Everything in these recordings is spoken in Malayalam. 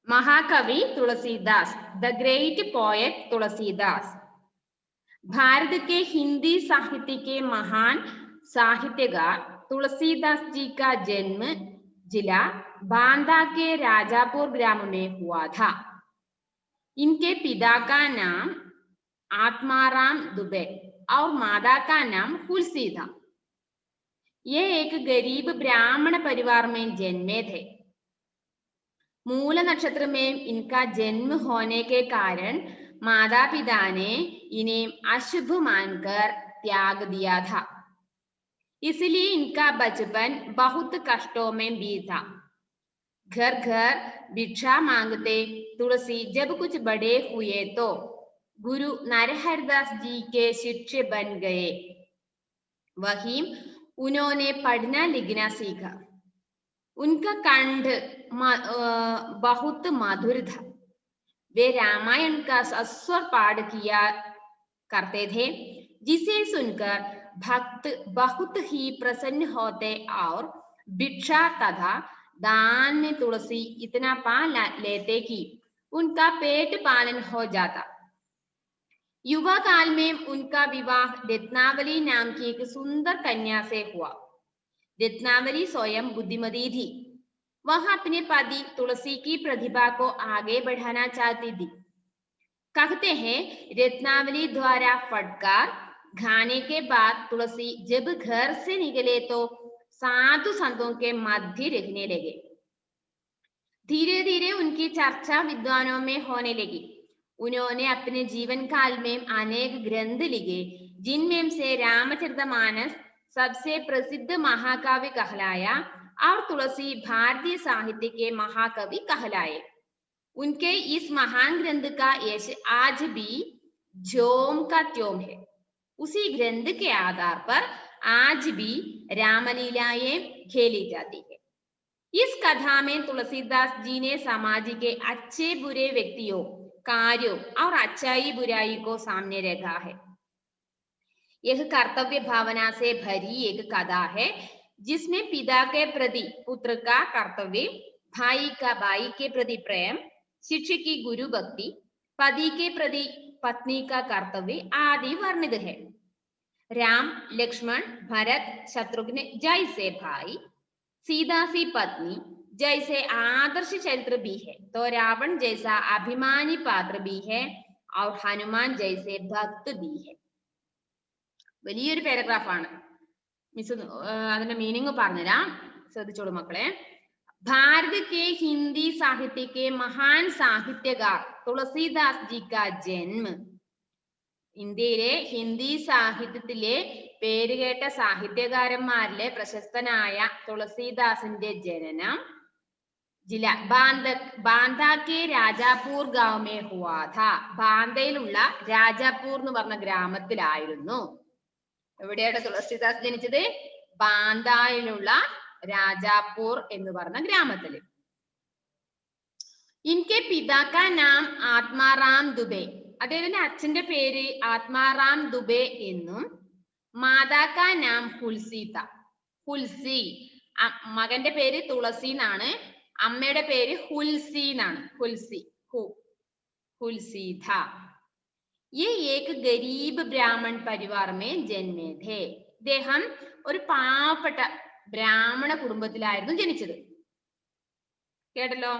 महाकवि Tulsidas, the great poet Tulsidas Bharat के हिंदी साहित्य के महान साहित्यकार तुलसीदास जी का जन्म जिला बांदा के राजापुर ग्राम में हुआ था। इनके पिता का नाम आत्माराम दुबे और माता का नाम तुलसी था। ये एक गरीब ब्राह्मण परिवार में जन्मे थे। मूल नक्षत्र में इनका जन्म होने के कारण माता पिता ने इन्हें अशुभ मानकर त्याग दिया था, इसलिए इनका बचपन बहुत कष्टों में बीता। घर घर भिक्षा मांगते तुलसी जब कुछ बड़े हुए तो गुरु नरहरदास जी के शिष्य बन गए। वहीं उन्होंने पढ़ना लिखना सीखा। उनका कंठ बहुत मधुर था। वे रामायण का सस्वर पाठ किया करते थे, जिसे सुनकर भक्त बहुत ही प्रसन्न होते और भिक्षा तथा दान में तुलसी इतना पा लेते कि उनका पेट पालन हो जाता। युवा काल में उनका विवाह रत्नावली नाम की एक सुंदर कन्या से हुआ। रत्नावली स्वयं बुद्धिमती थी। वह अपने पति तुलसी की प्रतिभा को आगे बढ़ाना चाहती थी। कहते हैं रत्नावली द्वारा फटकार खाने के बाद तुलसी जब घर से निकले तो साधु संतों के मध्य रहने लगे। धीरे धीरे उनकी चर्चा विद्वानों में होने लगी। उन्होंने अपने जीवन काल में अनेक ग्रंथ लिखे, जिनमें से रामचरितमानस सबसे प्रसिद्ध महाकाव्य कहलाया और तुलसी भारतीय साहित्य के महाकवि कहलाए। उनके इस महान ग्रंथ का यश आज भी ज्यों का त्यों है। उसी ग्रंथ के आधार पर आज भी रामलीलाएं खेली जाती है। इस कथा में तुलसीदास जी ने समाज के अच्छे बुरे व्यक्तियों, कार्यों और अच्छाई बुराई को सामने रखा है। यह कर्तव्य भावना से भरी एक कथा है, जिसमें पिता के प्रति पुत्र का कर्तव्य, भाई का भाई के प्रति प्रेम, शिक्षक की गुरु भक्ति, पति के प्रति पत्नी का कर्तव्य आदि वर्णित है। राम, लक्ष्मण, भरत, शत्रुघ्न जैसे भाई, सीता सी पत्नी जैसे आदर्श चरित्र भी है, तो रावण जैसा अभिमानी पात्र भी है और हनुमान जैसे भक्त भी है। വലിയൊരു പാരഗ്രാഫാണ്. മിസ് അതിന്റെ മീനിങ് പറഞ്ഞുതരാം, ശ്രദ്ധിച്ചോളൂ മക്കളെ. भारत के हिंदी साहित्य के महान साहित्यकार तुलसीदास जी का जन्म, ഇന്ത്യയിലെ ഹിന്ദി സാഹിത്യത്തിലെ പേരുകേട്ട സാഹിത്യകാരന്മാരിലെ പ്രശസ്തനായ തുളസീദാസിന്റെ ജനനം ജില്ല ബാന്ദ കെ രാജാപൂർ ഗാവ് മേ ഹുവാ ഥാ. ബാന്ദയിലുള്ള രാജാപൂർ എന്ന് പറഞ്ഞ ഗ്രാമത്തിലായിരുന്നു. എവിടെയാണ് തുളസീദാസ് ജനിച്ചത്? ബാന്ദയിലുള്ള രാജാപൂർ എന്ന് പറഞ്ഞ ഗ്രാമത്തില്. ഇൻകെ പിതാ കാ നാം ആത്മാറാം ദുബെ, അദ്ദേഹത്തിന്റെ അച്ഛന്റെ പേര് ആത്മാറാം ദുബെ എന്നും മാതാ കാ നാം തുളസീത, തുളസി. മകന്റെ പേര് തുളസി എന്നാണ്, അമ്മയുടെ പേര് തുളസി എന്നാണ്. തുളസി, തുളസി ഥ. ये एक गरीब ब्राह्मण परिवार में जन्मे थे. ഇദ്ദേഹം ഒരു പാവപ്പെട്ട ബ്രാഹ്മണ കുടുംബത്തിലായിരുന്നു ജനിച്ചത്. കേട്ടല്ലോ,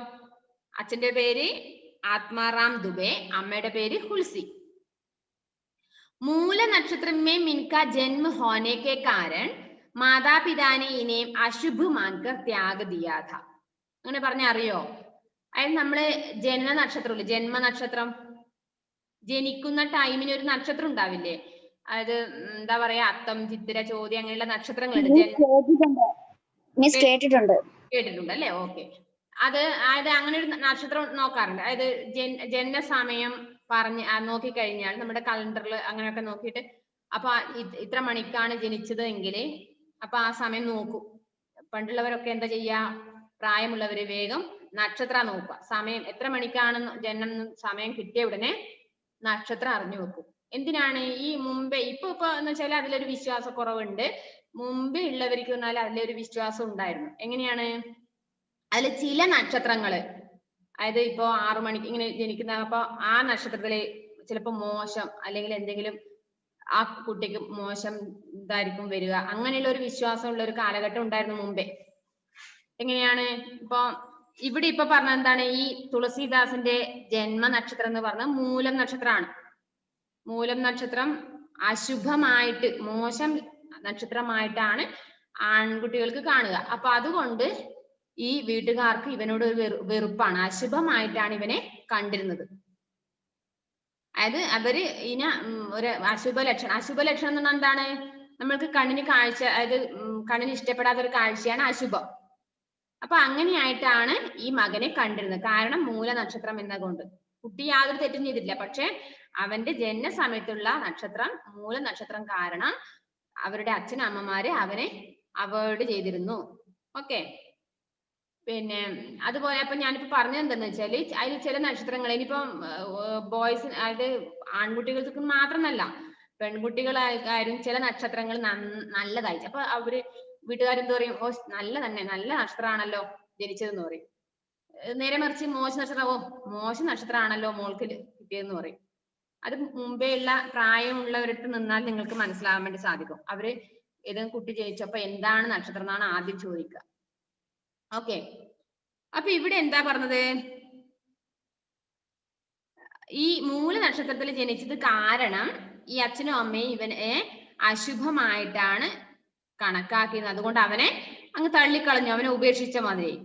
അച്ഛന്റെ പേര് ആത്മാറാം ദുബെ, അമ്മയുടെ പേര് തുളസി. मूल नक्षत्र में इनका जन्म होने के कारण माता पिता ने इन्हें अशुभ मानकर त्याग दिया था. അങ്ങനെ പറഞ്ഞ അറിയോ? അതായത് നമ്മള് ജനന നക്ഷത്രമില്ലേ, ജന്മ നക്ഷത്രം, ജനിക്കുന്ന ടൈമിന് ഒരു നക്ഷത്രം ഉണ്ടാവില്ലേ? അതായത് എന്താ പറയാ, അത്തം, ചിത്തിര, ചോതി അങ്ങനെയുള്ള നക്ഷത്രങ്ങളുണ്ട്. കേട്ടിട്ടുണ്ട് അല്ലേ? ഓക്കെ. അതായത് അങ്ങനെ ഒരു നക്ഷത്രം നോക്കാറുണ്ട്. അതായത് ജനന സമയം പറഞ്ഞ് നോക്കിക്കഴിഞ്ഞാൽ നമ്മുടെ കലണ്ടറിൽ അങ്ങനെയൊക്കെ നോക്കിയിട്ട് അപ്പൊ ഇത്ര മണിക്കാണ് ജനിച്ചത് എങ്കിൽ അപ്പൊ ആ സമയം നോക്കും. പണ്ടുള്ളവരൊക്കെ എന്താ ചെയ്യാ, പ്രായമുള്ളവര് വേഗം നക്ഷത്രം നോക്കുക. സമയം എത്ര മണിക്കാണ് ജനനം സമയം കിട്ടിയ ഉടനെ നക്ഷത്രം അറിഞ്ഞു വെക്കും. എന്തിനാണ്? ഈ മുമ്പേ ഇപ്പൊ എന്ന് വെച്ചാൽ അതിലൊരു വിശ്വാസക്കുറവുണ്ട്. മുമ്പേ ഉള്ളവർക്ക് വന്നാൽ അതിലൊരു വിശ്വാസം ഉണ്ടായിരുന്നു. എങ്ങനെയാണ്? അതിൽ ചില നക്ഷത്രങ്ങള് അതായത് ഇപ്പോ 6 മണിക്ക് ഇങ്ങനെ ജനിക്കുന്ന, അപ്പൊ ആ നക്ഷത്രത്തില് ചിലപ്പോ മോശം അല്ലെങ്കിൽ എന്തെങ്കിലും ആ കുട്ടിക്ക് മോശം ഇതായിരിക്കും വരിക, അങ്ങനെയുള്ള ഒരു വിശ്വാസമുള്ള ഒരു കാലഘട്ടം ഉണ്ടായിരുന്നു മുമ്പേ. എങ്ങനെയാണ് ഇപ്പൊ ഇവിടെ ഇപ്പൊ പറഞ്ഞ എന്താണ്, ഈ തുളസീദാസിന്റെ ജന്മ നക്ഷത്രം എന്ന് പറഞ്ഞ മൂലം നക്ഷത്രമാണ്. മൂലം നക്ഷത്രം അശുഭമായിട്ട്, മോശം നക്ഷത്രമായിട്ടാണ് ആൺകുട്ടികൾക്ക് കാണുക. അപ്പൊ അതുകൊണ്ട് ഈ വീട്ടുകാർക്ക് ഇവനോട് ഒരു വെറുപ്പാണ്, അശുഭമായിട്ടാണ് ഇവനെ കണ്ടിരുന്നത്. അതായത് അവര് ഒരു അശുഭ ലക്ഷണം എന്ന് പറഞ്ഞാൽ എന്താണ്, നമ്മൾക്ക് കണ്ണിന് കാഴ്ച, അതായത് കണ്ണിന് ഇഷ്ടപ്പെടാത്ത ഒരു കാഴ്ചയാണ് അശുഭം. അപ്പൊ അങ്ങനെയായിട്ടാണ് ഈ മകനെ കണ്ടിരുന്നത്. കാരണം മൂല നക്ഷത്രം എന്നതുകൊണ്ട് കുട്ടി യാതൊരു തെറ്റും ചെയ്തിട്ടില്ല, പക്ഷെ അവന്റെ ജനന സമയത്തുള്ള നക്ഷത്രം മൂല നക്ഷത്രം കാരണം അവരുടെ അച്ഛനമ്മമാര് അവനെ അവോയ്ഡ് ചെയ്തിരുന്നു. ഓക്കെ, പിന്നെ അതുപോലെ അപ്പൊ ഞാനിപ്പോ പറഞ്ഞത് എന്താന്ന് വെച്ചാല്, അതിൽ ചില നക്ഷത്രങ്ങൾ ഇനിയിപ്പം ബോയ്സ്, അതായത് ആൺകുട്ടികൾക്ക് മാത്രമല്ല പെൺകുട്ടികളായാലും ചില നക്ഷത്രങ്ങൾ നല്ലതായി, അപ്പൊ അവര് വീട്ടുകാരെന്ത് പറയും, ഓ നല്ല നക്ഷത്രമാണല്ലോ ജനിച്ചതെന്ന് പറയും. നേരെ മറിച്ച് മോശം നക്ഷത്രം, ഓ മോശം നക്ഷത്രമാണല്ലോ മോൾക്ക് കിട്ടിയതെന്ന് പറയും. അത് മുമ്പേ ഉള്ള പ്രായമുള്ളവരടുത്ത് നിന്നാൽ നിങ്ങൾക്ക് മനസ്സിലാവാൻ വേണ്ടി സാധിക്കും. അവര് ഏതെങ്കിലും കുട്ടി ജനിച്ചപ്പോ എന്താണ് നക്ഷത്രം എന്നാണ് ആദ്യം ചോദിക്കുക. ഓക്കെ, അപ്പൊ ഇവിടെ എന്താ പറഞ്ഞത്, ഈ മൂല നക്ഷത്രത്തിൽ ജനിച്ചത് കാരണം ഈ അച്ഛനും അമ്മയും ഇവനെ അശുഭമായിട്ടാണ് കണക്കാക്കിയത്. അതുകൊണ്ട് അവനെ അങ്ങ് തള്ളിക്കളഞ്ഞു, അവനെ ഉപേക്ഷിച്ച മാതിരി.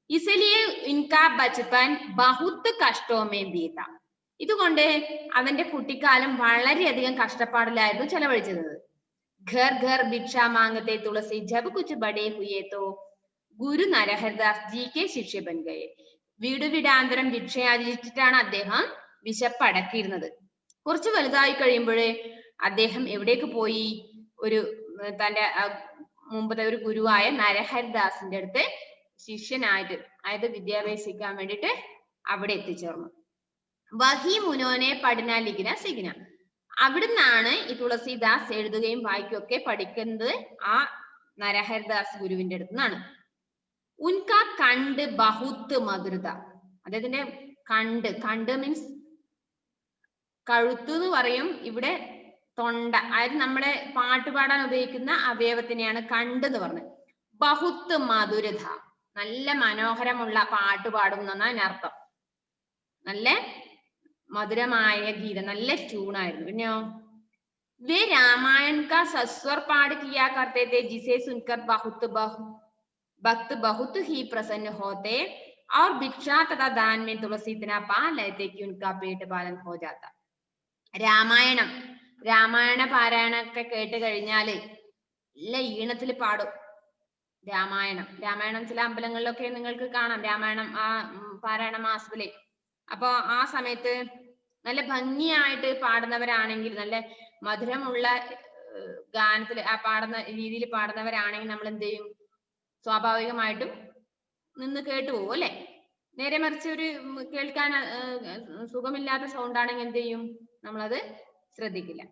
ഇസലിയെ ഇൻകാ ബച്പൻ ബഹുത്ത് കഷ്ടോമേ ബീത. ഇതുകൊണ്ട് അവന്റെ കുട്ടിക്കാലം വളരെയധികം കഷ്ടപ്പാടിലായിരുന്നു ചെലവഴിച്ചത്. ഘർ ഘർ ഭിക്ഷ മാങ്ങത്തെ തുളസി ജബ് കുച്ച് ബഡേ ഹുയേ തോ ഗുരു നരഹർദാസ് ജി കെ ശിഷ്യ ബൻ ഗയേ. വീട് വീടാന്തരം ഭിക്ഷയാചിച്ചിട്ടാണ് അദ്ദേഹം വിശപ്പ് അടക്കിയിരുന്നത്. കുറച്ച് വലുതായി കഴിയുമ്പോഴേ അദ്ദേഹം എവിടേക്ക് പോയി, ഒരു തന്റെ മുമ്പത്തെ ഒരു ഗുരുവായ നരഹരിദാസിന്റെ അടുത്ത് ശിഷ്യനായിട്ട്, അതായത് വിദ്യാഭ്യാസിക്കാൻ വേണ്ടിയിട്ട് അവിടെ എത്തിച്ചേർന്നു. വഹി മുനോനെ പഠന ലിഖന സിഖന. അവിടുന്നാണ് ഈ തുളസീദാസ് എഴുതുകയും വായിക്കുകയും ഒക്കെ പഠിക്കുന്നത് ആ നരഹരിദാസ് ഗുരുവിന്റെ അടുത്ത് നിന്നാണ്. ഉൻക കണ്ട് ബഹുത്ത് മധുരത. അദ്ദേഹത്തിന്റെ കണ്ട് മീൻസ് കഴുത്ത് എന്ന് പറയും, ഇവിടെ തൊണ്ട, അതായത് നമ്മുടെ പാട്ട് പാടാൻ ഉപയോഗിക്കുന്ന അവയവത്തിനെയാണ് കണ്ട് എന്ന് പറഞ്ഞത്. ബഹുത്ത് മധുരത, നല്ല മനോഹരമുള്ള പാട്ട് പാടും എന്നാണ് അതിനർത്ഥം. നല്ല മധുരമായ ഗീതം, നല്ല ട്യൂണായിരുന്നു. പിന്നെയോ വേ രാമായൺ കാ സസ്വർ പാട് കിയാ കർത്തേ थे जिसे सुनकर भक्त बहुत ही प्रसन्न होते और भिक्षा तथा दान में तुलसी इतना पा लेते कि उनका पेट पालन हो जाता. രാമായണ പാരായണൊക്കെ കേട്ട് കഴിഞ്ഞാല് നല്ല ഈണത്തിൽ പാടും രാമായണം ചില അമ്പലങ്ങളിലൊക്കെ നിങ്ങൾക്ക് കാണാം രാമായണം ആ പാരായണ മാസത്തില്. അപ്പൊ ആ സമയത്ത് നല്ല ഭംഗിയായിട്ട് പാടുന്നവരാണെങ്കിൽ, നല്ല മധുരമുള്ള ഗാനത്തിൽ ആ പാടുന്ന രീതിയിൽ പാടുന്നവരാണെങ്കിൽ നമ്മൾ എന്ത് ചെയ്യും, സ്വാഭാവികമായിട്ടും നിന്ന് കേട്ടു പോകും അല്ലെ. നേരെ മറിച്ച് ഒരു കേൾക്കാൻ സുഖമില്ലാത്ത സൗണ്ട് ആണെങ്കിൽ എന്ത് ചെയ്യും, നമ്മളത് ശ്രദ്ധിക്കില്ല.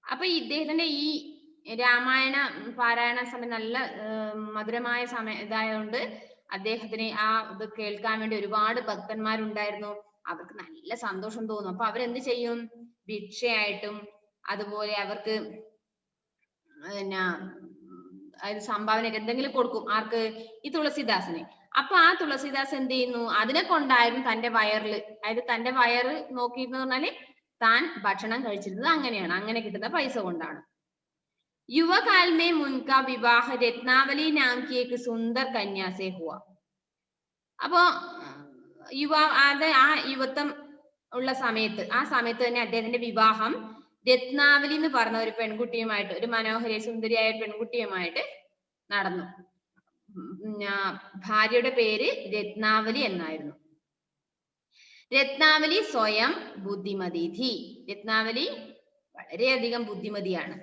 അപ്പൊ ഇദ്ദേഹത്തിന്റെ ഈ രാമായണ പാരായണ സമയം നല്ല മധുരമായ സമയം ഇതായതുകൊണ്ട് അദ്ദേഹത്തിന് ആ ഇത് കേൾക്കാൻ വേണ്ടി ഒരുപാട് ഭക്തന്മാരുണ്ടായിരുന്നു. അവർക്ക് നല്ല സന്തോഷം തോന്നും. അപ്പൊ അവരെന്ത് ചെയ്യും, ഭിക്ഷയായിട്ടും അതുപോലെ അവർക്ക് സംഭാവന എന്തെങ്കിലും കൊടുക്കും. ആർക്ക്, ഈ തുളസീദാസിന്. അപ്പൊ ആ തുളസീദാസ് എന്ത് ചെയ്യുന്നു, അതിനെ കൊണ്ടായിരുന്നു തന്റെ വയറില്, അതായത് തന്റെ വയറ് നോക്കിയിരുന്നു പറഞ്ഞാല് താൻ ഭക്ഷണം കഴിച്ചിരുന്നത് അങ്ങനെയാണ്, അങ്ങനെ കിട്ടുന്ന പൈസ കൊണ്ടാണ്. യുവകാൽ മേ മുൻകാ വിവാഹ രത്നാവലി നാം കി ഏക് സുന്ദർ കന്യാ സേ ഹുവ. അപ്പോ ആ യുവത്വം ഉള്ള സമയത്ത്, ആ സമയത്ത് തന്നെ അദ്ദേഹത്തിന്റെ വിവാഹം രത്നാവലി എന്ന് പറഞ്ഞ ഒരു പെൺകുട്ടിയുമായിട്ട്, ഒരു മനോഹര സുന്ദരിയായ പെൺകുട്ടിയുമായിട്ട് നടന്നു. ഭാര്യയുടെ പേര് രത്നാവലി എന്നായിരുന്നു. രത്നാവലി സ്വയം ബുദ്ധിമതി ഥി. രത്നാവലി വളരെയധികം ബുദ്ധിമതിയാണ്.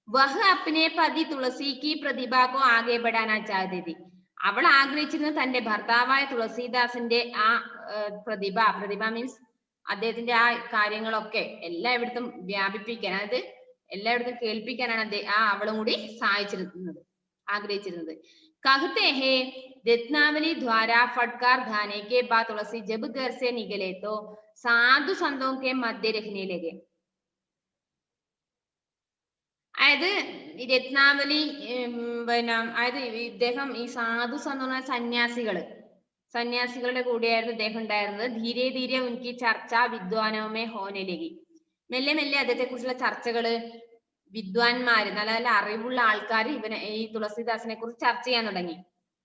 വഹ് അപ്നെ പതി തുളസി കി പ്രതിഭ കോ ആകെ ബഡാനാ ചാഹതി ഥി. അവൾ ആഗ്രഹിച്ചിരുന്നത് തന്റെ ഭർത്താവായ തുളസീദാസിന്റെ ആ പ്രതിഭ മീൻസ് അദ്ദേഹത്തിന്റെ ആ കാര്യങ്ങളൊക്കെ എല്ലായിടത്തും വ്യാപിപ്പിക്കാൻ, അതായത് എല്ലായിടത്തും കേൾപ്പിക്കാനാണ് അവളും കൂടി സഹായിച്ചിരുന്നത്. ആഗ്രഹിച്ചിരുന്നത്. कहते हैं रत्नावली द्वारा फटकार खाने के बाद तुलसी जब घर से निकले तो साधु संतों के मध्य रहने लगे. അതായത് രത്നാവലി പിന്നെ അതായത് ഇദ്ദേഹം ഈ സാധു സന്യാസികളുടെ കൂടെയായിരുന്നു ഇദ്ദേഹം ഉണ്ടായിരുന്നത്. ധീരെ ധീരെ ഉൻകി ചർച്ച വിദ്വാനോമേ ഹോനെ ലഗി. മെല്ലെ മെല്ലെ അദ്ദേഹത്തെ കുറിച്ചുള്ള ചർച്ചകള് വിദ്വാൻമാര് നല്ല നല്ല അറിവുള്ള ആൾക്കാർ ഈ തുളസീദാസിനെ കുറിച്ച് ചർച്ച ചെയ്യാൻ തുടങ്ങി.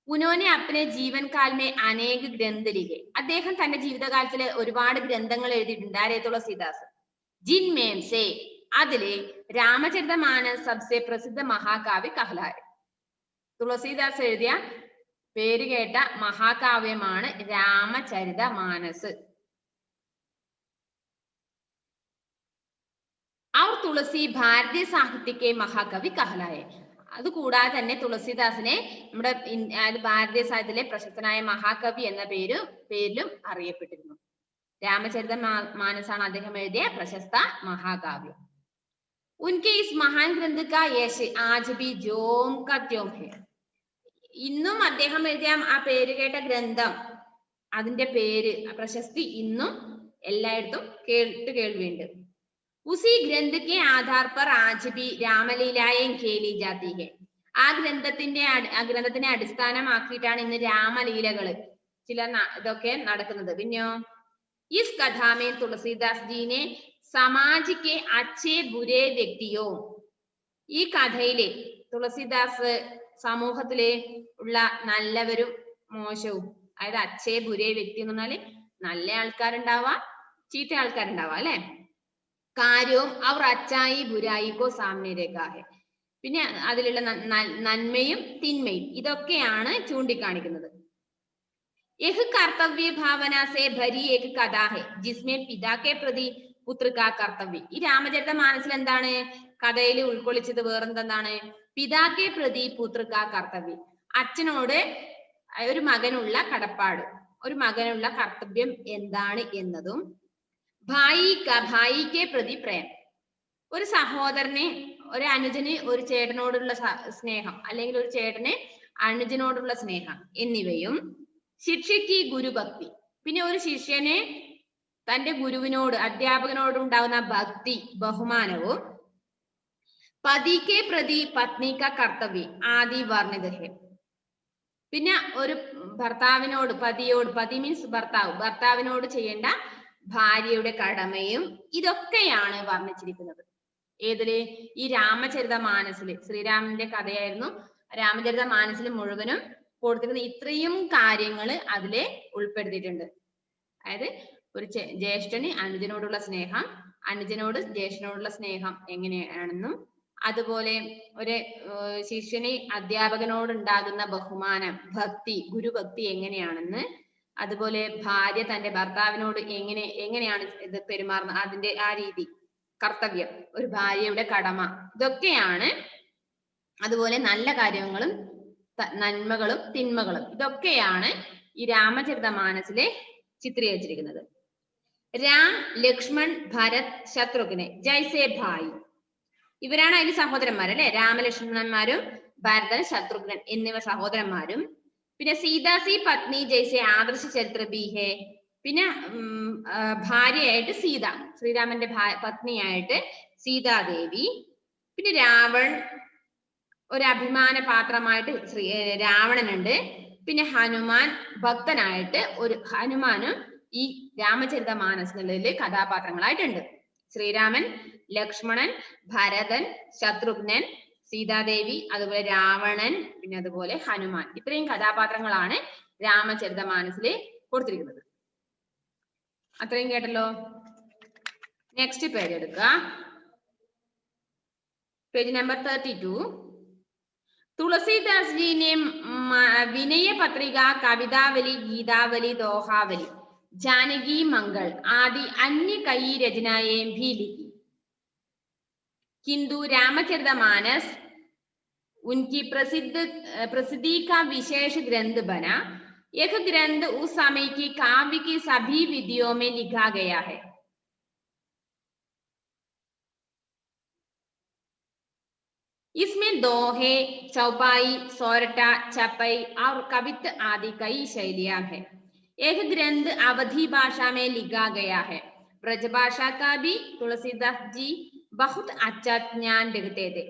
ഉനോനെ അപ്പനെ ജീവൻ കാൽമേ അനേക ഗ്രന്ഥ ലിഖെ. അദ്ദേഹം തന്റെ ജീവിതകാലത്തില് ഒരുപാട് ഗ്രന്ഥങ്ങൾ എഴുതിയിട്ടുണ്ട്. ആരേ? തുളസീദാസ്. ജിൻമേം സേ അതില് രാമചരിതമാനസ് സബ്സെ പ്രസിദ്ധ മഹാകാവ്യ കഹ്ലാരെ. തുളസീദാസ് എഴുതിയ പേര് കേട്ട മഹാകാവ്യമാണ് രാമചരിതമാനസ്. और തുളസി ഭാരതീയ സാഹിത്യക്കെ മഹാകവി കഹലായെ. അതുകൂടാതെ തന്നെ തുളസീദാസിനെ നമ്മുടെ ഭാരതീയ സാഹിത്യത്തിലെ പ്രശസ്തനായ മഹാകവി എന്ന പേരിലും അറിയപ്പെട്ടിരുന്നു. രാമചരിത മാനസാണ് അദ്ദേഹം എഴുതിയ പ്രശസ്ത മഹാകാവ്യം. ഉൻകെ ഇസ് മഹാൻ ഗ്രന്ഥ കാ യശ് ആജ് ഭി ജോം കാ ത്യോം ഹെ. ഇന്നും അദ്ദേഹം എഴുതിയ ആ പേര് കേട്ട ഗ്രന്ഥം, അതിന്റെ പേര്, പ്രശസ്തി ഇന്നും എല്ലായിടത്തും കേൾവിയുണ്ട്. उसी ग्रंथ के आधार पर आज भी രാമലീലായും खेली जाती है. ആ ഗ്രന്ഥത്തിനെ അടിസ്ഥാനമാക്കിയിട്ടാണ് ഇന്ന് രാമലീലകള് ചില ഇതൊക്കെ നടക്കുന്നത്. പിന്നെയോ इस कथा में तुलसीदास जी ने समाज के अच्छे बुरे व्यक्तियों. ഈ കഥയിലെ തുളസീദാസ് സമൂഹത്തിലെ ഉള്ള നല്ലവരും മോശവും, അതായത് അച്ഛേ ബുരേ വ്യക്തി എന്ന് പറഞ്ഞാല് നല്ല ആൾക്കാരുണ്ടാവാം, ചീത്ത ആൾക്കാരുണ്ടാവാം അല്ലെ. കാര്യവും അവർ അച്ചായി ബുരായിക്കോ സാമനെ രേഖാ ഹെ. പിന്നെ അതിലുള്ള നന്മയും തിന്മയും ഇതൊക്കെയാണ് ചൂണ്ടിക്കാണിക്കുന്നത്. യഹ് കർത്തവ്യ ഭാവന സേ ഭരി ഏക് കഥാ ഹെ ജിസ്മേ പിതാ കെ പ്രതി പുത്ര കാ കർത്തവ്യ. ഈ രാമചരിത മാനസിൽ എന്താണ് കഥയിൽ ഉൾക്കൊള്ളിച്ചത്? വേറെന്താണ്? പിതാ കെ പ്രതി പുത്ര കാ കർത്തവ്യ. അച്ഛനോട് ഒരു മകനുള്ള കടപ്പാട്, ഒരു മകനുള്ള കർത്തവ്യം എന്താണ് എന്നതും, ഭായിക്കെ പ്രതി പ്രേം. ഒരു സഹോദരന്, ഒരു അനുജന് ഒരു ചേട്ടനോടുള്ള സ്നേഹം, അല്ലെങ്കിൽ ഒരു ചേട്ടന് അനുജനോടുള്ള സ്നേഹം എന്നിവയും, ശിക്ഷയ്ക്ക് ഗുരുഭക്തി. പിന്നെ ഒരു ശിഷ്യന് തന്റെ ഗുരുവിനോട്, അധ്യാപകനോട് ഉണ്ടാകുന്ന ഭക്തി, ബഹുമാനവും, പതിക്കെ പ്രതി പത്നിക കർത്തവ്യ ആദി വർണ്ണിതഹെ. പിന്നെ ഒരു ഭർത്താവിനോട്, പതി മീൻസ് ഭർത്താവിനോട് ചെയ്യേണ്ട ഭാര്യയുടെ കടമയും ഇതൊക്കെയാണ് വർണ്ണിച്ചിരിക്കുന്നത്. ഏതില്? ഈ രാമചരിത മാനസില്. ശ്രീരാമന്റെ കഥയായിരുന്നു രാമചരിത മാനസിൽ മുഴുവനും കൊടുത്തിരുന്ന ഇത്രയും കാര്യങ്ങൾ അതില് ഉൾപ്പെടുത്തിയിട്ടുണ്ട്. അതായത് ഒരു ജ്യേഷ്ഠന് അനുജനോടുള്ള സ്നേഹം, അനുജനോട് ജ്യേഷ്ഠനോടുള്ള സ്നേഹം എങ്ങനെയാണെന്നും, അതുപോലെ ഒരു ശിഷ്യന് അധ്യാപകനോട് ഉണ്ടാകുന്ന ബഹുമാനം, ഭക്തി, ഗുരുഭക്തി എങ്ങനെയാണെന്ന്, അതുപോലെ ഭാര്യ തന്റെ ഭർത്താവിനോട് എങ്ങനെയാണ് ഇത് പെരുമാറുന്നത്, അതിന്റെ ആ രീതി, കർത്തവ്യം, ഒരു ഭാര്യയുടെ കടമ, ഇതൊക്കെയാണ്. അതുപോലെ നല്ല കാര്യങ്ങളും നന്മകളും തിന്മകളും ഇതൊക്കെയാണ് ഈ രാമചരിത മാനസിലെ ചിത്രീകരിച്ചിരിക്കുന്നത്. രാം, ലക്ഷ്മൺ, ഭരത്, ശത്രുഘ്നെ ജൈസേ ഭായി. ഇവരാണ് അതിന് സഹോദരന്മാർ അല്ലെ. രാമലക്ഷ്മണന്മാരും ഭരതൻ, ശത്രുഘ്നൻ എന്നിവ സഹോദരന്മാരും. പിന്നെ സീതാസി പത്നി ജയ്സെ ആദർശ ചരിത്ര ബീഹെ. പിന്നെ ഭാര്യയായിട്ട് സീത, ശ്രീരാമന്റെ പത്നിയായിട്ട് സീതാദേവി. പിന്നെ രാവൺ, ഒരു അഭിമാന പാത്രമായിട്ട് രാവണനുണ്ട്. പിന്നെ ഹനുമാൻ, ഭക്തനായിട്ട് ഒരു ഹനുമാനും ഈ രാമചരിത മാനസിലെ കഥാപാത്രങ്ങളായിട്ടുണ്ട്. ശ്രീരാമൻ, ലക്ഷ്മണൻ, ഭരതൻ, ശത്രുഘ്നൻ, സീതാദേവി, അതുപോലെ രാവണൻ, പിന്നെ അതുപോലെ ഹനുമാൻ. ഇത്രയും കഥാപാത്രങ്ങളാണ് രാമചരിത മാനസിലെ കൊടുത്തിരിക്കുന്നത്. അത്രയും കേട്ടല്ലോ. നെക്സ്റ്റ് പേജ് എടുക്കുക. Page number 32. तुलसीदास जी ने विनय पत्रिका, कवितावली, गीतावली, दोहावली, जानकी मंगल आदि अन्य कई रचनाएं भी लिखी, किंतु रामचरितमानस उनकी प्रसिद्धि का विशेष ग्रंथ बना. यह ग्रंथ उस समय की काव्य की सभी विधियों में लिखा गया है. इसमें दोहे, चौपाई, सोरठा, चपई और कवित्त आदि कई शैलियां हैं। एक ग्रंथ अवधी भाषा में लिखा गया है। ब्रजभाषा का भी तुलसीदास जी बहुत अच्छा ज्ञान रखते थे।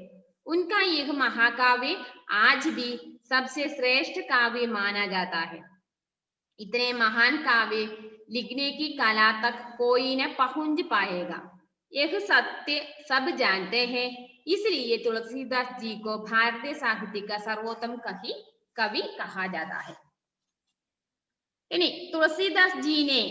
उनका यह महाकाव्य आज भी सबसे श्रेष्ठ काव्य माना जाता है। इतने महान काव्य लिखने की कला तक कोई न पहुंच पाएगा, यह सत्य सब जानते हैं। इसलिए तुलसीदास जी को भारतीय साहित्य का सर्वोत्तम कवि कहा जाता है। ഇനി തുളസീദാസ് ജീനെ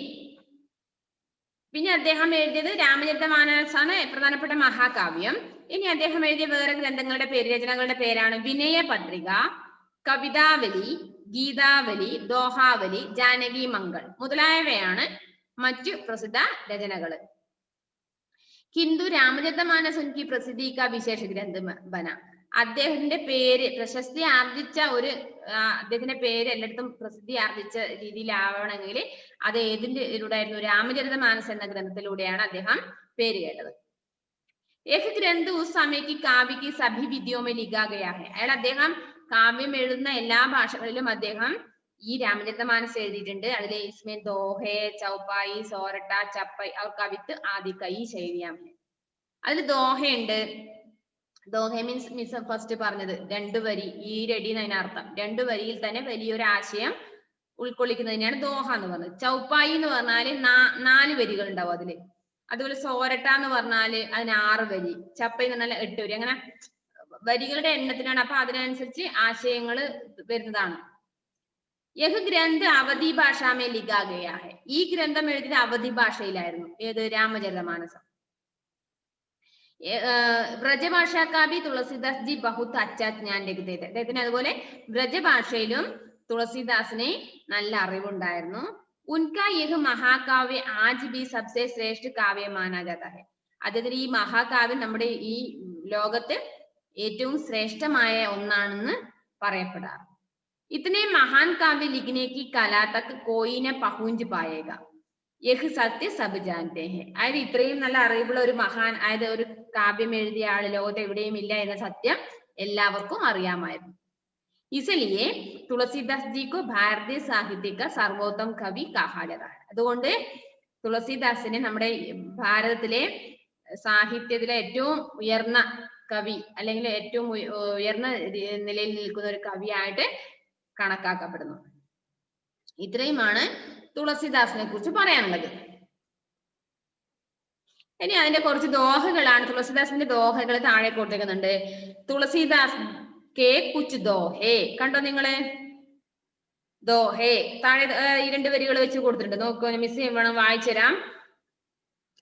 പിന്നെ അദ്ദേഹം എഴുതിയത് രാമചരിതമാനസാണ് പ്രധാനപ്പെട്ട മഹാകാവ്യം. ഇനി അദ്ദേഹം എഴുതിയ വേറെ ഗ്രന്ഥങ്ങളുടെ പേര്, രചനകളുടെ പേരാണ് വിനയ പത്രിക, കവിതാവലി, ഗീതാവലി, ദോഹാവലി, ജാനകി മംഗൾ മുതലായവയാണ് മറ്റു പ്രസിദ്ധ രചനകൾ. ഹിന്ദു രാമചരിതമാനസ് ഉൻകി പ്രസിദ്ധി കാ വിശേഷ ഗ്രന്ഥ ബന. അദ്ദേഹത്തിന്റെ പേര് പ്രശസ്തി ആർജിച്ച അദ്ദേഹത്തിന്റെ പേര് എല്ലായിടത്തും പ്രസിദ്ധി ആർജിച്ച രീതിയിലാവണമെങ്കിൽ അത് ഏതിലൂടെയായിരുന്നു? രാമചരിതമാനസ് എന്ന ഗ്രന്ഥത്തിലൂടെയാണ് അദ്ദേഹം പേര് കേട്ടത്. ഏക് ഗ്രന്ഥ ഉസ് സമയക്ക് കാവ്യക്ക് സഭി വിദ്യോമേ ലിഖാ ഗയാ ഹൈ. അദ്ദേഹം കാവ്യം എഴുതുന്ന എല്ലാ ഭാഷകളിലും അദ്ദേഹം ഈ രാമചരിതമാനസ് എഴുതിയിട്ടുണ്ട്. അതിലെ ഇസ്മേ ദോഹെ, ചൗപ്പായി, സോരട്ട, ചപ്പൈ और കവിത്ത് ആദി കൈ ശൈലിയാം. അതിൽ ദോഹയുണ്ട്. ദോഹ മീൻസ് ഫസ്റ്റ് പറഞ്ഞത് 2 വരി, ഈരടി എന്നതിനർത്ഥം 2 വരിയിൽ തന്നെ വലിയൊരു ആശയം ഉൾക്കൊള്ളിക്കുന്നതിനാണ് ദോഹ എന്ന് പറഞ്ഞത്. ചൗപ്പായി എന്ന് പറഞ്ഞാല് 4 വരികൾ ഉണ്ടാവും അതില്. അതുപോലെ സോരട്ട എന്ന് പറഞ്ഞാല് അതിന് 6 വരി, ചപ്പ എന്ന് പറഞ്ഞാൽ 8 വരി. അങ്ങനെ വരികളുടെ എണ്ണത്തിനാണ്. അപ്പൊ അതിനനുസരിച്ച് ആശയങ്ങൾ വരുന്നതാണ്. യഹ് ഗ്രന്ഥ അവധി ഭാഷാമേ ലിഖാ ഗയാ ഹൈ. ഈ ഗ്രന്ഥം എഴുതിയത് അവധി ഭാഷയിലായിരുന്നു. ഏത്? രാമചരിതമാനസം. ബ്രജഭാഷ കാ ഭി തുളസീദാസ് ജി ബഹുത് അച്ഛാ ജ്ഞാൻ രഖ്തേ ഥേ. അദ്ദേഹത്തിന് അതുപോലെ ബ്രജഭാഷയിലും തുളസീദാസിന് നല്ല അറിവുണ്ടായിരുന്നു. ഉൻകാ യഹ് മഹാകാവ്യ ആജ് ഭി സബ്സെ ശ്രേഷ്ഠ കാവ്യ മാനാ ജാതാ ഹൈ. അദ്ദേഹത്തിന് ഈ മഹാകാവ്യം നമ്മുടെ ഈ ലോകത്ത് ഏറ്റവും ശ്രേഷ്ഠമായ ഒന്നാണെന്ന് പറയപ്പെടാറ്. ഇത്തനെ മഹാൻ കാവ്യ ലിഖ്നെ കി കലാ തക് കോയി ന പഹുഞ്ച് പായേഗ, യഹ് സത്യ സബ് ജാനത്തെ ഹെ. അതായത് ഇത്രയും നല്ല അറിവുള്ള ഒരു മഹാൻ, അതായത് ഒരു കാവ്യം എഴുതിയ ആള് ലോകത്ത് എവിടെയും ഇല്ല എന്ന സത്യം എല്ലാവർക്കും അറിയാമായിരുന്നു. इसलिए तुलसीदास जी को भारतीय साहित्य का सर्वोत्तम कवि कहा जाता है. അതുകൊണ്ട് തുളസീദാസിനെ നമ്മുടെ ഭാരതത്തിലെ സാഹിത്യത്തിലെ ഏറ്റവും ഉയർന്ന കവി അല്ലെങ്കിൽ ഏറ്റവും ഉയർന്ന നിലയിൽ നിൽക്കുന്ന ഒരു കവിയായിട്ട് കണക്കാക്കപ്പെടുന്നു. ഇത്രയുമാണ് തുളസീദാസിനെ കുറിച്ച് പറയാനുള്ളത്. ഇനി അതിന്റെ കുറച്ച് ദോഹകളാണ്. തുളസീദാസിന്റെ ദോഹകൾ താഴെ കൊടുത്തിരിക്കുന്നുണ്ട്. തുളസീദാസ് കെ കുച്ച് ദോഹേ. കണ്ടോ നിങ്ങള്? ദോഹേ താഴെ 2 വരികൾ വെച്ച് കൊടുത്തിട്ടുണ്ട്. നോക്കൂ, മിസ് വേണം വായിച്ചു തരാം.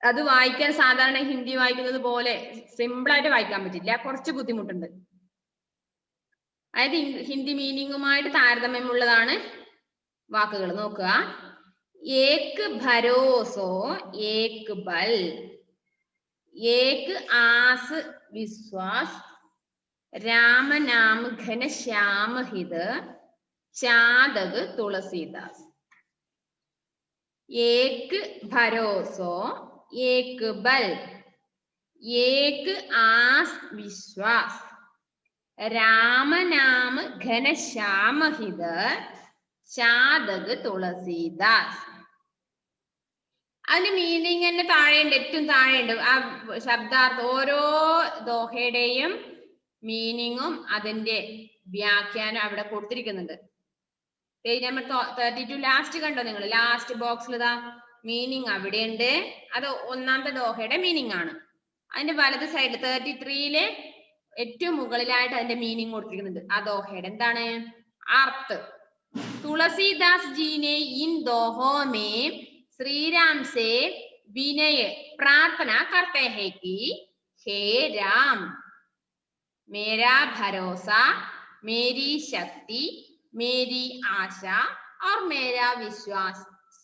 അത് വായിക്കാൻ സാധാരണ ഹിന്ദി വായിക്കുന്നത് പോലെ സിമ്പിൾ ആയിട്ട് വായിക്കാൻ പറ്റില്ല, കുറച്ച് ബുദ്ധിമുട്ടുണ്ട്. അതായത് ഹിന്ദി മീനിങ്ങുമായിട്ട് താരതമ്യമുള്ളതാണ് വാക്കുകൾ. നോക്കുക. ഏക് ഭരോസോ ഏക് ബൽ, ഏക് ആസ് വിശ്വാസ്, രാമ നാമ ഘന ശ്യാമ ഹിത്, ചാതക് തുളസീദാസ്. ഏക് ഭരോസോ ഏക് ബൽ, ഏക് ആസ് വിശ്വാസ്, രാമ നാമ ഘന ശ്യാമ ഹിത്, ചാതക് തുളസീദാസ്. അതിന്റെ മീനിങ് തന്നെ താഴെയുണ്ട്, ഏറ്റവും താഴെയുണ്ട്. ആ ശബ്ദാർത്ഥം ഓരോ ദോഹയുടെയും മീനിങ്ങും അതിന്റെ വ്യാഖ്യാനം അവിടെ കൊടുത്തിരിക്കുന്നുണ്ട്. പേജ് നമ്പർ 32 ലാസ്റ്റ് കണ്ടോ നിങ്ങൾ? ലാസ്റ്റ് ബോക്സിൽ ഇതാ മീനിങ് അവിടെയുണ്ട്. അത് ഒന്നാമത്തെ ദോഹയുടെ മീനിങ് ആണ്. അതിന്റെ വലത് സൈഡിൽ 33-ലെ ഏറ്റവും മുകളിലായിട്ട് അതിന്റെ മീനിങ് കൊടുത്തിരിക്കുന്നുണ്ട്. ആ ദോഹയുടെ എന്താണ് അർത്ഥം? തുളസീദാസ് ജീനെ ഇൻ ദോഹോ മേ श्री राम से विनय प्रार्थना करते हैं कि हे राम, मेरा भरोसा, मेरी शक्ति, मेरी आशा और मेरा विश्वास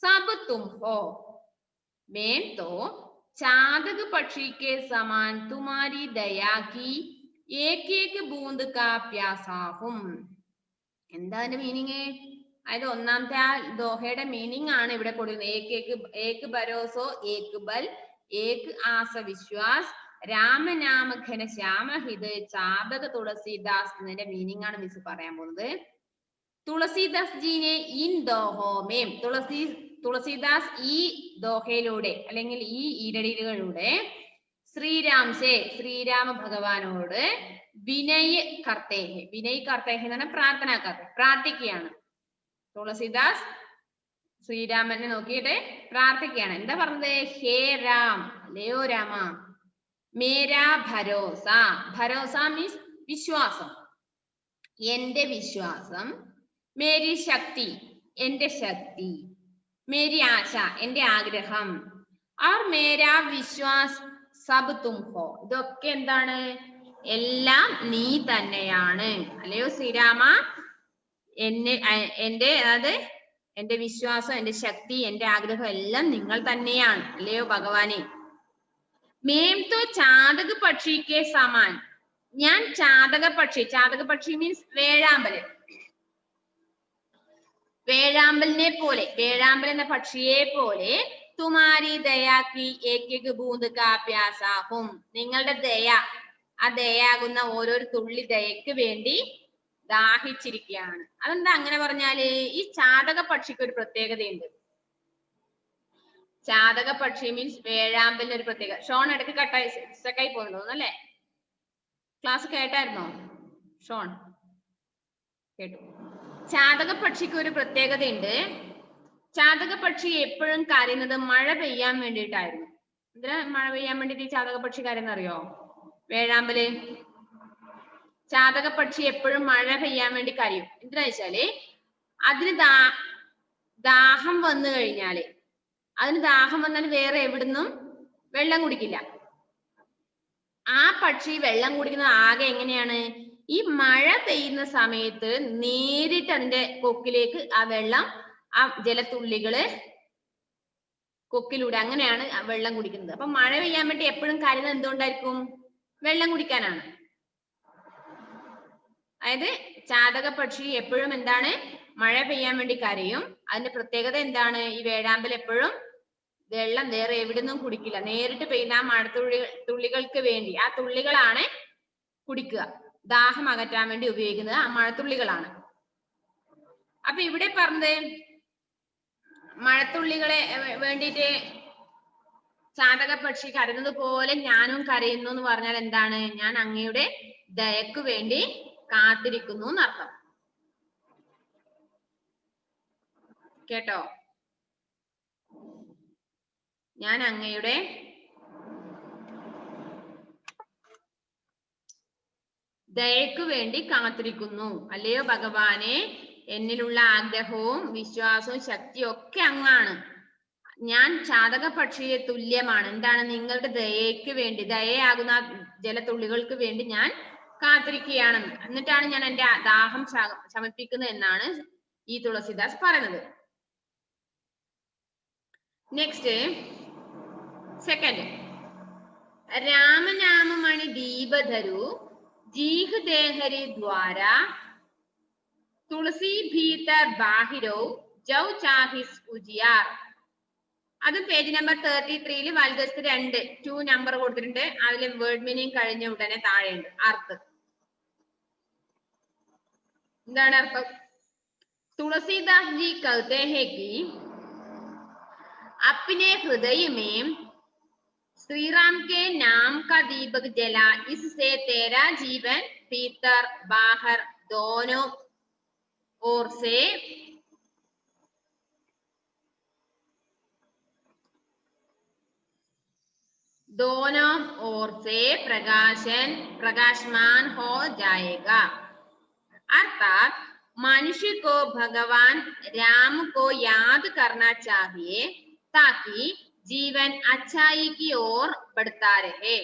सब तुम हो. मैं तो चातक पक्षी के समान तुम्हारी दया की एक एक बूंद का प्यासा हूं. എന്താണ് മീനിങ്? അതായത് ഒന്നാമത്തെ ആ ദോഹയുടെ മീനിങ് ആണ് ഇവിടെ കൊടുക്കുന്നത്. ഏക് ഭരോസോ ഏക് ബൽ, ഏക് ആസ വിശ്വാസ്, രാമനാമ ഘന ശ്യാമഹിത് ചാതക തുളസീദാസ് എന്നതിന്റെ മീനിങ് ആണ് മിസ് പറയാൻ പോകുന്നത്. തുളസീദാസ് ജീനെ ഇൻ ദോഹോമേം തുളസീദാസ് ഈ ദോഹയിലൂടെ അല്ലെങ്കിൽ ഈ ഈരടികളിലൂടെ ശ്രീരാമ ഭഗവാനോട് വിനയ് കർത്തേഹ് എന്ന് പറഞ്ഞാൽ പ്രാർത്ഥന പ്രാർത്ഥിക്കുകയാണ്. തുളസീദാസ് ശ്രീരാമനെ നോക്കിയിട്ട് പ്രാർത്ഥിക്കുകയാണ്. എന്താ പറഞ്ഞത്? ഹേ രാം, അല്ലയോ രാമ, മേരാ ഭരോസ, ഭരോസ മീൻസ് വിശ്വാസം, എന്റെ വിശ്വാസം, മേരി ശക്തി, എന്റെ ശക്തി, മേരി ആശ, എന്റെ ആഗ്രഹം, और मेरा विश्वास सब तुम हो, ഇതൊക്കെ എന്താണ്? എല്ലാം നീ തന്നെയാണ്. അല്ലയോ ശ്രീരാമ, എന്റെ വിശ്വാസം, എന്റെ ശക്തി, എന്റെ ആഗ്രഹം എല്ലാം നിങ്ങൾ തന്നെയാണ്. അല്ലയോ ഭഗവാനെ. മേം തോ ചാതക പക്ഷിക്ക് സമാൻ, ഞാൻ ചാതക പക്ഷി മീൻസ് വേഴാമ്പലിനെ പോലെ, വേഴാമ്പൽ എന്ന പക്ഷിയെ പോലെ, തുമാരി ദയാക്കി ഏക് ബൂന്ദ് കാ പ്യാസാ ഹും, നിങ്ങളുടെ ദയ, ആ ദയാകുന്ന ഓരോരു തുള്ളി ദയക്ക് വേണ്ടി ദാഹിച്ചിരിക്കുകയാണ്. അതെന്താ അങ്ങനെ പറഞ്ഞാല്? ഈ ചാതക പക്ഷിക്ക് ഒരു പ്രത്യേകതയുണ്ട്. ചാതക പക്ഷി മീൻസ് വേഴാമ്പലിന് ഒരു പ്രത്യേകത. ഷോൺ ഇടയ്ക്ക് സ്റ്റക്കായി പോകുന്നുണ്ടോ അല്ലേ? ക്ലാസ് കേട്ടായിരുന്നോ ഷോൺ? കേട്ടു. ചാതക പക്ഷിക്ക് ഒരു പ്രത്യേകതയുണ്ട്. ചാതക പക്ഷി എപ്പോഴും കരയുന്നത് മഴ പെയ്യാൻ വേണ്ടിയിട്ടായിരുന്നു. എന്തിനാ മഴ പെയ്യാൻ വേണ്ടിട്ട് ഈ ചാതക പക്ഷി കരയുന്ന അറിയോ? വേഴാമ്പല് ചാതക പക്ഷി എപ്പോഴും മഴ പെയ്യാൻ വേണ്ടി കരയും. എന്തിനാ വെച്ചാല് അതിന് ദാഹം വന്നു കഴിഞ്ഞാല്, അതിന് ദാഹം വന്നാൽ വേറെ എവിടുന്നും വെള്ളം കുടിക്കില്ല. ആ പക്ഷി വെള്ളം കുടിക്കുന്നത് ആകെ എങ്ങനെയാണ്? ഈ മഴ പെയ്യുന്ന സമയത്ത് നേരിട്ട് അതിന്റെ കൊക്കിലേക്ക് ആ വെള്ളം, ആ ജലത്തുള്ളികള് കൊക്കിലൂടെ, അങ്ങനെയാണ് വെള്ളം കുടിക്കുന്നത്. അപ്പൊ മഴ പെയ്യാൻ വേണ്ടി എപ്പോഴും കരുതുന്നത് എന്തുകൊണ്ടായിരിക്കും? വെള്ളം കുടിക്കാനാണ്. അതായത് ചാതക പക്ഷി എപ്പോഴും എന്താണ്? മഴ പെയ്യാൻ വേണ്ടി കരയും. അതിന്റെ പ്രത്യേകത എന്താണ്? ഈ വേഴാമ്പൽ എപ്പോഴും വെള്ളം വേറെ എവിടുന്നും കുടിക്കില്ല. നേരിട്ട് പെയ്യുന്ന ആ തുള്ളികൾക്ക് വേണ്ടി, ആ തുള്ളികളാണ് കുടിക്കുക. ദാഹം അകറ്റാൻ വേണ്ടി ഉപയോഗിക്കുന്നത് ആ മഴത്തുള്ളികളാണ്. അപ്പൊ ഇവിടെ പറഞ്ഞത് മഴത്തുള്ളികളെ വേണ്ടിയിട്ട് ചാതക പക്ഷി കരയുന്നത് പോലെ ഞാനും കരയുന്നു എന്ന് പറഞ്ഞാൽ എന്താണ്? ഞാൻ അങ്ങയുടെ ദയക്ക് വേണ്ടി കാത്തിരിക്കുന്നു എന്നർത്ഥം. കേട്ടോ? ഞാൻ അങ്ങയുടെ ദയക്ക് വേണ്ടി കാത്തിരിക്കുന്നു. അല്ലയോ ഭഗവാനെ, എന്നിലുള്ള ആഗ്രഹവും വിശ്വാസവും ശക്തിയും ഒക്കെ അങ്ങാണ്. ഞാൻ ചാതക പക്ഷിയെ തുല്യമാണ്. എന്താണ്? നിങ്ങളുടെ ദയക്ക് വേണ്ടി, ദയയാകുന്ന ജലത്തുള്ളികൾക്ക് വേണ്ടി ഞാൻ കാത്തിരിക്കുകയാണ്. എന്നിട്ടാണ് ഞാൻ എന്റെ ദാഹം ശമിപ്പിക്കുന്നത് എന്നാണ് ഈ തുളസിദാസ് പറയുന്നത്. നെക്സ്റ്റ് സെക്കൻഡ്, രാമനാമമണി ദീപധരു ജീഹ് ദേഹരി ദ്വാര തുളസി ഭീതർ ബാഹിരോ ജൗ ചാഹിസ് ഉജിയാർ. അത് പേജ് നമ്പർ 33 വലതുവശത്ത് 2 നമ്പർ കൊടുത്തിട്ടുണ്ട്. അതിൽ വേർഡ് മീനിങ് കഴിഞ്ഞ ഉടനെ താഴെയുണ്ട് അർത്ഥം. എന്താണ് അർത്ഥം? തുളസീദാസ് ജി कहते हैं कि अपने हृदय में श्री राम के नाम का दीपक जला, इससे तेरा जीवन भीतर बाहर दोनों ओर से प्रकाशमान हो जाएगा. अर्थात मनुष्य को भगवान राम को याद करना चाहिए ताकि जीवन अच्छाई की ओर बढ़ता रहे.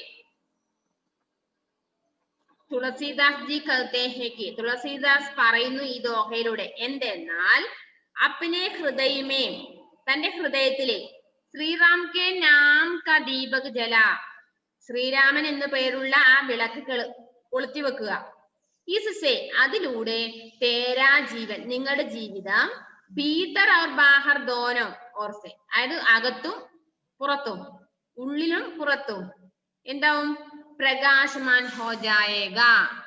തുളസീദാസ് ജി कहते हैं कि തുളസീദാസ് പറയുന്നു ഈ ദോഹയിലൂടെ എന്തെന്നാൽ അപ്നെ ഹൃദയമേ, തന്റെ ഹൃദയത്തിലെ ശ്രീറാം കെ നാം ക ദീപക് ജല, ശ്രീരാമൻ എന്നു പേരുള്ള ആ വിളക്ക് കൊളുത്തി വെക്കുക. ഇസ്സേ, അതിലൂടെ തേരാ ജീവൻ, നിങ്ങളുടെ ജീവിതം, ഭീതർ और ബാഹർ ദോനോ ഓർ സെ, അതായത് അകത്തും പുറത്തും, ഉള്ളിലും പുറത്തും എന്താവും? പ്രകാശമാൻ ഹോ ജായേഗ,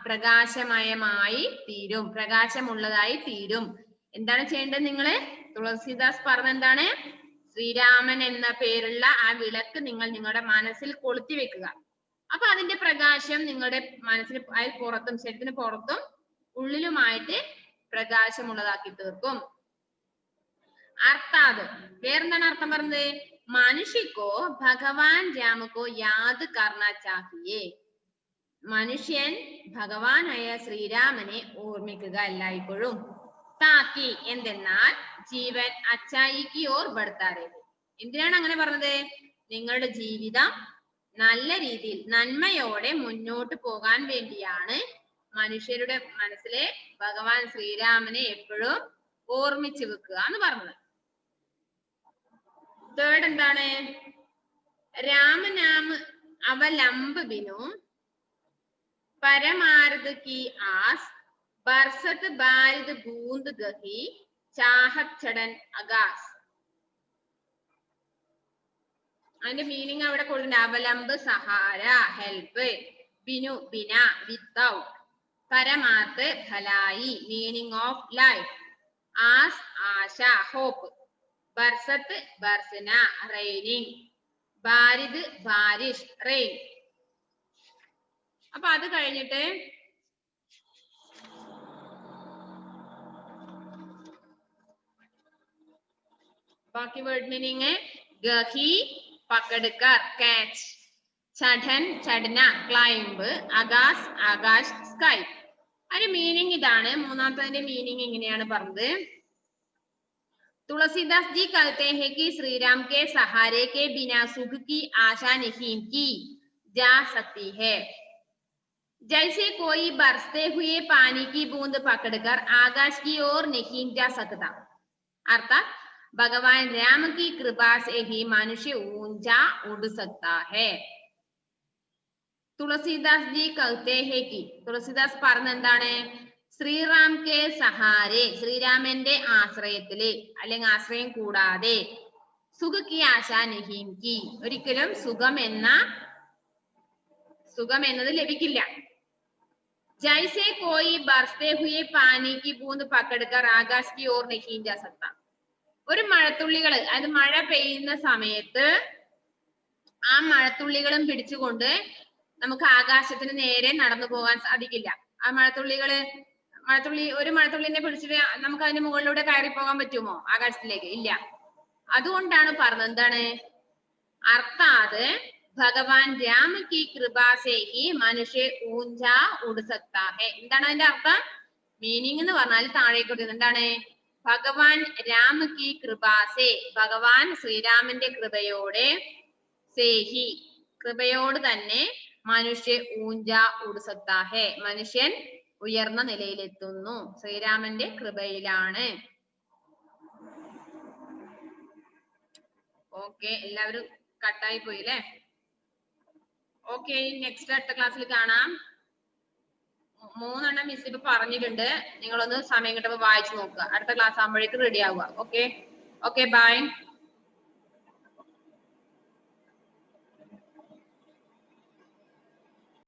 പ്രകാശമയമായി തീരും, പ്രകാശമുള്ളതായി തീരും. എന്താണ് ചെയ്യേണ്ടത്? നിങ്ങള് തുളസീദാസ് പറഞ്ഞ എന്താണ്? ശ്രീരാമൻ എന്ന പേരുള്ള ആ വിളക്ക് നിങ്ങൾ നിങ്ങളുടെ മനസ്സിൽ കൊളുത്തി വെക്കുക. അപ്പൊ അതിന്റെ പ്രകാശം നിങ്ങളുടെ മനസ്സിൽ പുറത്തും, ശരീരത്തിന് പുറത്തും ഉള്ളിലുമായിട്ട് പ്രകാശമുള്ളതാക്കി തീർക്കും. അർത്ഥാത്, വേറെന്താണ് അർത്ഥം പറഞ്ഞത്? മനുഷ്യക്കോ ഭഗവാൻ രാമക്കോ യാദ് കർണ ചാഹിയേ, മനുഷ്യൻ ഭഗവാനായ ശ്രീരാമനെ ഓർമ്മിക്കുക എല്ലായ്പ്പോഴും. താക്കി, എന്തെന്നാൽ ജീവൻ അച്ചായിക്ക് ഓർ ബഡ്താരേ. എന്തിനാണ് അങ്ങനെ പറഞ്ഞത്? നിങ്ങളുടെ ജീവിതം നല്ല രീതിയിൽ നന്മയോടെ മുന്നോട്ട് പോകാൻ വേണ്ടിയാണ് മനുഷ്യരുടെ മനസ്സിലെ ഭഗവാൻ ശ്രീരാമനെ എപ്പോഴും ഓർമ്മിച്ചു വെക്കുക എന്ന് പറഞ്ഞത്. തേർഡ് എന്താണ്? രാമനാമ അവലംബ് ബിനു പരമാരത് കി ആസ് ബർസത് ബാരിത് ബൂന്ദ് ഗഹി ചാഹത് ചടൻ അഗാസ്. അതിന്റെ മീനിങ് അവിടെ കൊടുത്തിട്ടുണ്ട്. അവലംബ് സഹാര, ഹെൽപ്പ്, ബിനു ബിന, വിത്തൗട്ട്, പരമാർത്ത് ഭലായി, മീനിങ് ഓഫ് ലൈഫ്, ആസ് ആശ, ഹോപ്പ്, ബർസത്ത് ബർസന, റെയിനിങ്, ബാരിദ് ബാരിഷ്, റെയിൻ. അപ്പൊ അത് കഴിഞ്ഞിട്ട് ബാക്കി വേർഡ് മീനിങ് ഗഹി പക്കടുക്കർ, കാച്ച്, ചടൻ ചടന, ക്ലൈംബ്, ആകാശ് ആകാശ്, സ്കൈ. അതിന്റെ മീനിങ് ഇതാണ്. മൂന്നാമത്തെ മീനിങ് ഇങ്ങനെയാണ് പറഞ്ഞത്. तुलसीदास जी कहते हैं कि श्री राम के सहारे के बिना सुख की आशा नहीं की जा सकती है, जैसे कोई बरसते हुए पानी की बूंद पकड़कर आकाश की ओर नहीं जा सकता। अर्थात भगवान राम की कृपा से ही मनुष्य ऊंचा उड़ सकता है. तुलसीदास जी कहते हैं कि, तुलसीदास പറഞ്ഞ എന്താണ്? ശ്രീറാം കെ സഹാരെ, ശ്രീരാമന്റെ ആശ്രയത്തില് അല്ലെങ്കിൽ ആശ്രയം കൂടാതെ, സുഖ കി ആശ നഹീം കി, ഒരിക്കലും സുഖം എന്നത് ലഭിക്കില്ല. ജൈസെ കോയി ബർസത്തെ ഹുയെ പാനി കി ബൂന്ദ് പക്കടുക്കർ ആകാശ് കി ഓർ നഹീം ജാ സക്ത. ഒരു മഴത്തുള്ളികള്, അത് മഴ പെയ്യുന്ന സമയത്ത് ആ മഴത്തുള്ളികളും പിടിച്ചുകൊണ്ട് നമുക്ക് ആകാശത്തിന് നേരെ നടന്നു പോകാൻ സാധിക്കില്ല. ആ ഒരു മഴത്തുള്ളിനെ പിടിച്ചിട്ട് നമുക്ക് അതിന്റെ മുകളിലൂടെ കയറി പോകാൻ പറ്റുമോ ആകാശത്തിലേക്ക്? ഇല്ല. അതുകൊണ്ടാണ് പറഞ്ഞത് എന്താണ്? അർത്ഥാത് ഭഗവാൻ രാമ കി കൃപാ സേ ഹി മനുഷ്യ ഊഞ്ചാ ഉഡ് സക്താ ഹെ. എന്താണ് അതിന്റെ അർത്ഥം? മീനിങ് എന്ന് പറഞ്ഞാൽ താഴേക്ക് എന്താണ്? ഭഗവാൻ രാമ കി കൃപാ സേ, ഭഗവാൻ ശ്രീരാമന്റെ കൃപയോടെ, സേഹി കൃപയോട് തന്നെ, മനുഷ്യ ഊഞ്ചാ ഉഡ് സക്താ ഹെ, മനുഷ്യൻ ഉയർന്ന നിലയിലെത്തുന്നു. ശ്രീരാമന്റെ കൃപയിലാണ്. ഓക്കെ, എല്ലാവരും കട്ടായി പോയില്ലേ? ഓക്കെ, നെക്സ്റ്റ് അടുത്ത ക്ലാസ്സിൽ കാണാം. 3 എണ്ണം മിസ് ഇപ്പൊ പറഞ്ഞിട്ടുണ്ട്. നിങ്ങളൊന്ന് സമയം കിട്ടുമ്പോൾ വായിച്ചു നോക്കുക. അടുത്ത ക്ലാസ് ആകുമ്പോഴേക്കും റെഡി ആവുക. Okay, by.